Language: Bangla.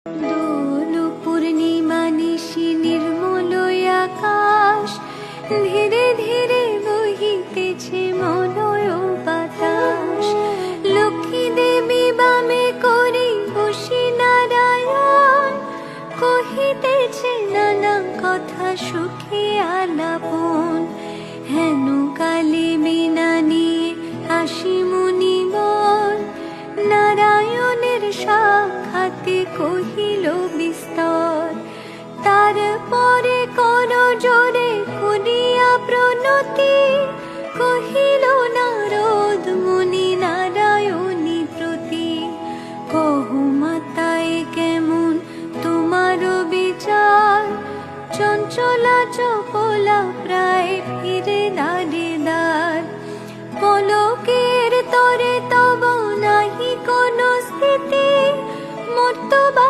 দোল পূর্ণিমা নিশি নির্মল আকাশ, ধীরে ধীরে বহিতেছে মলয় বাতাস। লক্ষ্মী দেবী বামে করে বসি নারায়ণ, কহিতেছে নানা কথা সুখে আলাপন। হেন কালে বিনা নিয়ে আসি মুনিবর, নারায়ণের সাক্ষাতে কহিল বিস্তর। তারপরে কোন জোরে করিয়া প্রণতি, কহিল নারদ মুনি নারায়ণী প্রতি। কহ মাতায় কেমন তোমার বিচার, চঞ্চলা চপলা প্রায় ফিরে দাঁড়িদার। পলকের তরে তব নাহি কোন স্থিতি, মর্তবা